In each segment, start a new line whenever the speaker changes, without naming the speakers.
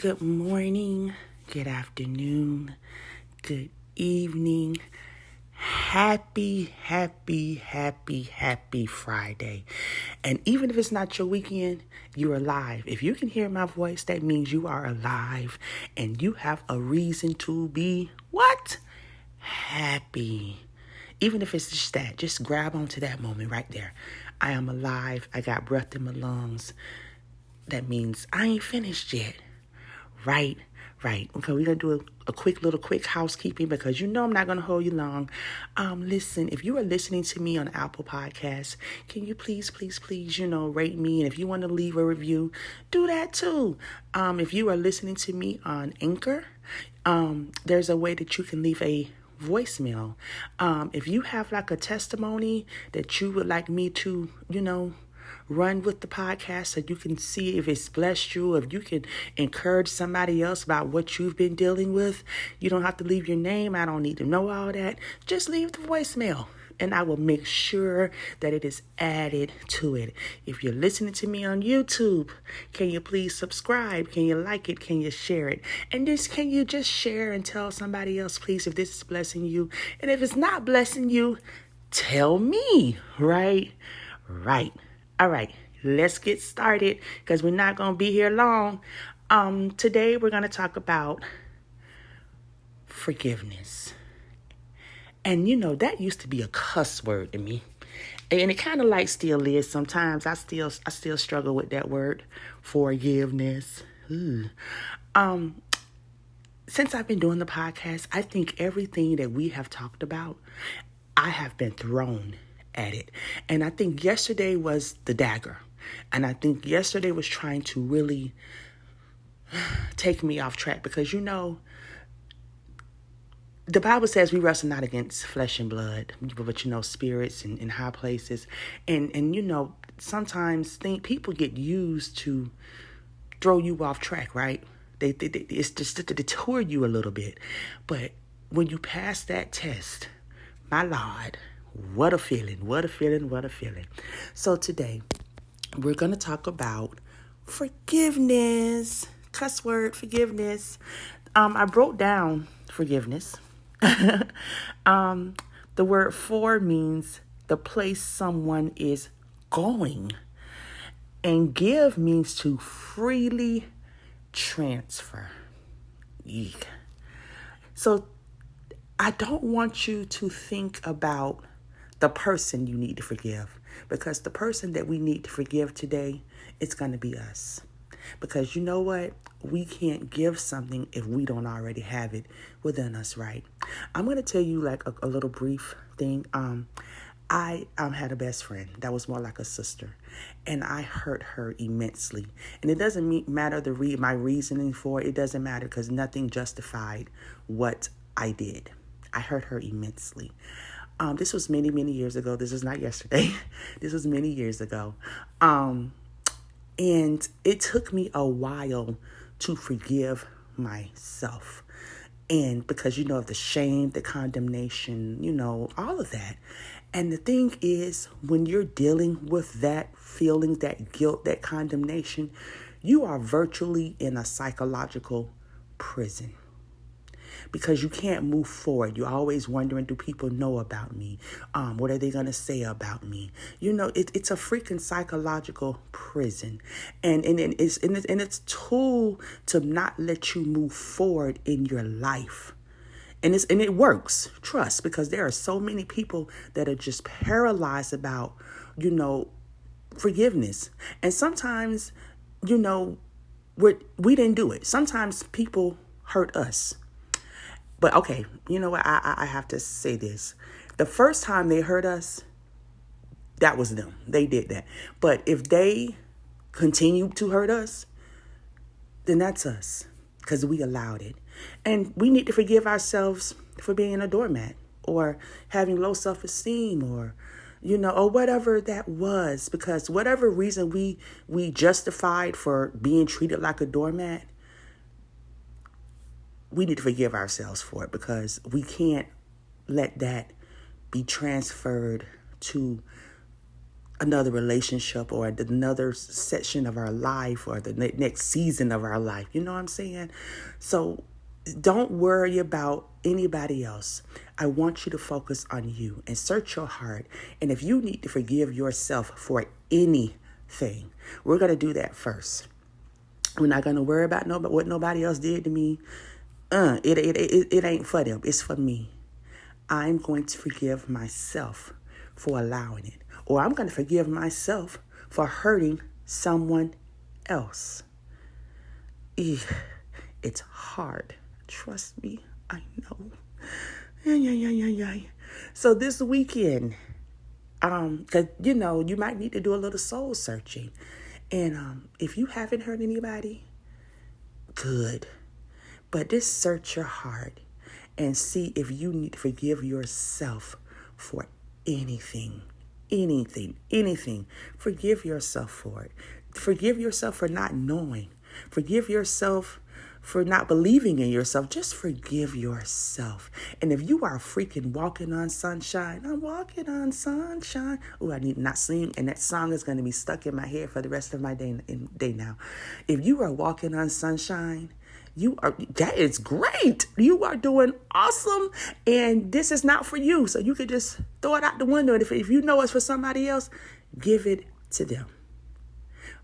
Good morning, good afternoon, good evening. Happy Friday. And even if it's not your weekend, you're alive. If you can hear my voice, that means you are alive and you have a reason to be what? Happy. Even if it's just that, just grab onto that moment right there. I am alive. I got breath in my lungs. That means I ain't finished yet. Right. Okay, we're going to do a quick housekeeping because I'm not going to hold you long. Listen, if you are listening to me on Apple Podcasts, can you please, rate me? And if you want to leave a review, do that too. If you are listening to me on Anchor, there's a way that you can leave a voicemail. If you have like a testimony that you would like me to, run with the podcast so you can see if it's blessed you, if you can encourage somebody else about what you've been dealing with. You don't have to leave your name. I don't need to know all that. Just leave the voicemail and I will make sure that it is added to it. If you're listening to me on YouTube, can you please subscribe? Can you like it? Can you share it? And can you just share and tell somebody else, please, if this is blessing you? And if it's not blessing you, tell me, right? All right, let's get started because we're not going to be here long. Today we're going to talk about forgiveness. And that used to be a cuss word to me. And it kind of still is sometimes. I still struggle with that word, forgiveness. Since I've been doing the podcast, I think everything that we have talked about, I have been thrown at it. And I think yesterday was the dagger. And I think yesterday was trying to really take me off track because, the Bible says we wrestle not against flesh and blood, but, spirits and high places. And sometimes people get used to throw you off track, right? It's just to detour you a little bit. But when you pass that test, my Lord, what a feeling. So today, we're going to talk about forgiveness. Cuss word, forgiveness. I wrote down forgiveness. The word for means the place someone is going. And give means to freely transfer. Eek. So I don't want you to think about the person you need to forgive, because the person that we need to forgive today, it's going to be us. Because you know what? We can't give something if we don't already have it within us, right? I'm going to tell you a little brief thing. I had a best friend that was more like a sister, and I hurt her immensely. And it doesn't matter my reasoning for it. It doesn't matter because nothing justified what I did. I hurt her immensely. This was many years ago. This is not yesterday. This was many years ago. And it took me a while to forgive myself. And because, of the shame, the condemnation, all of that. And the thing is, when you're dealing with that feeling, that guilt, that condemnation, you are virtually in a psychological prison. Because you can't move forward. You're always wondering, do people know about me? What are they going to say about me? It's a freaking psychological prison. And it's tool to not let you move forward in your life. And it works, trust, because there are so many people that are just paralyzed about, forgiveness. And sometimes, we didn't do it. Sometimes people hurt us. But okay, you know what? I have to say this. The first time they hurt us, that was them. They did that. But if they continue to hurt us, then that's us because we allowed it. And we need to forgive ourselves for being a doormat or having low self-esteem or whatever that was. Because whatever reason we justified for being treated like a doormat, we need to forgive ourselves for it because we can't let that be transferred to another relationship or another section of our life or the next season of our life. You know what I'm saying? So don't worry about anybody else. I want you to focus on you and search your heart. And if you need to forgive yourself for anything, we're going to do that first. We're not going to worry about what nobody else did to me. It ain't for them. It's for me. I'm going to forgive myself for allowing it. Or I'm going to forgive myself for hurting someone else. It's hard. Trust me. I know. Yeah. So this weekend, because, you might need to do a little soul searching. And if you haven't hurt anybody, good. But just search your heart and see if you need to forgive yourself for anything. Forgive yourself for it. Forgive yourself for not knowing. Forgive yourself for not believing in yourself. Just forgive yourself. And if you are freaking walking on sunshine, I'm walking on sunshine. Oh, I need to not sing. And that song is going to be stuck in my head for the rest of my day now. If you are walking on sunshine, that is great. You are doing awesome. And this is not for you. So you could just throw it out the window. And if you know it's for somebody else, give it to them.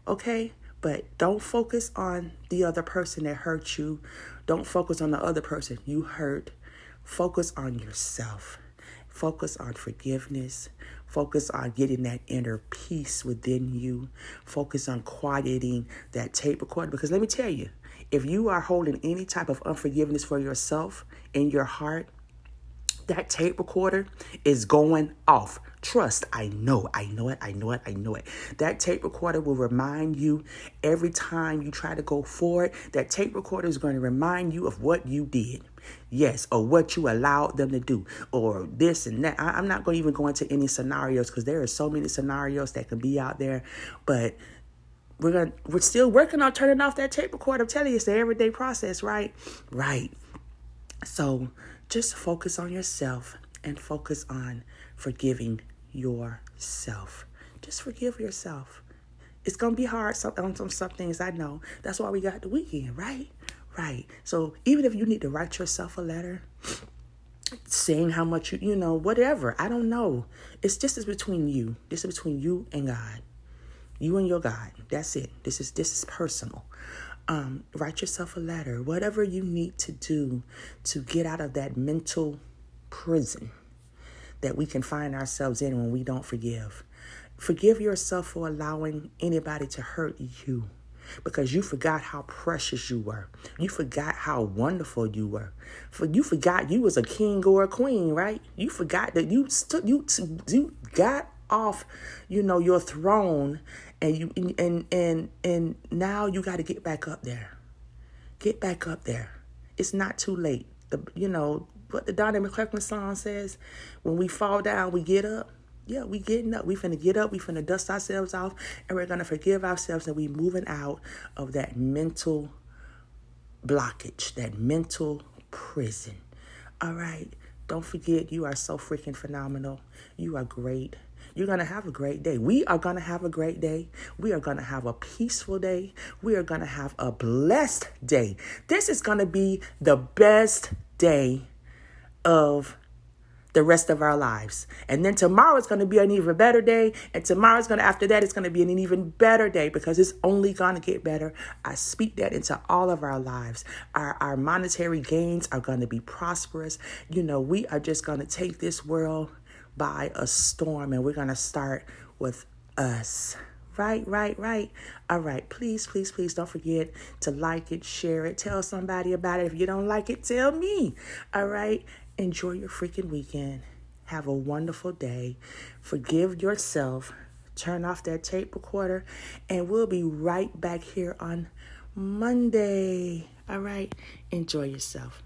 Okay? But don't focus on the other person that hurt you. Don't focus on the other person you hurt. Focus on yourself. Focus on forgiveness. Focus on getting that inner peace within you. Focus on quieting that tape recorder. Because let me tell you, if you are holding any type of unforgiveness for yourself in your heart, that tape recorder is going off. Trust, I know it. That tape recorder will remind you every time you try to go forward. That tape recorder is going to remind you of what you did. Yes, or what you allowed them to do, or this and that. I'm not going to even go into any scenarios because there are so many scenarios that can be out there. But we're still working on turning off that tape recorder. I'm telling you, it's the everyday process, right? Right. So just focus on yourself and focus on forgiving yourself. Just forgive yourself. It's going to be hard on some things, I know. That's why we got the weekend, right? Right. So even if you need to write yourself a letter saying how much whatever, I don't know. It's between you. This is between you and God. You and your God. That's it. This is personal. Write yourself a letter. Whatever you need to do to get out of that mental prison that we can find ourselves in when we don't forgive. Forgive yourself for allowing anybody to hurt you because you forgot how precious you were. You forgot how wonderful you were. You forgot you was a king or a queen, right? You forgot that you got off, your throne, and now you got to get back up there. Get back up there. It's not too late. What the Donnie McClurkin song says, when we fall down, we get up. Yeah, we getting up. We finna get up. We finna dust ourselves off, and we're gonna forgive ourselves, and we moving out of that mental blockage, that mental prison. All right. Don't forget, you are so freaking phenomenal. You are great. You're going to have a great day. We are going to have a great day. We are going to have a peaceful day. We are going to have a blessed day. This is going to be the best day of the rest of our lives. And then tomorrow is going to be an even better day. And after that, it's going to be an even better day because it's only going to get better. I speak that into all of our lives. Our monetary gains are going to be prosperous. We are just going to take this world by a storm, and we're going to start with us. Right. All right. Please don't forget to like it, share it, tell somebody about it. If you don't like it, tell me. All right. Enjoy your freaking weekend. Have a wonderful day. Forgive yourself. Turn off that tape recorder, and we'll be right back here on Monday. All right. Enjoy yourself.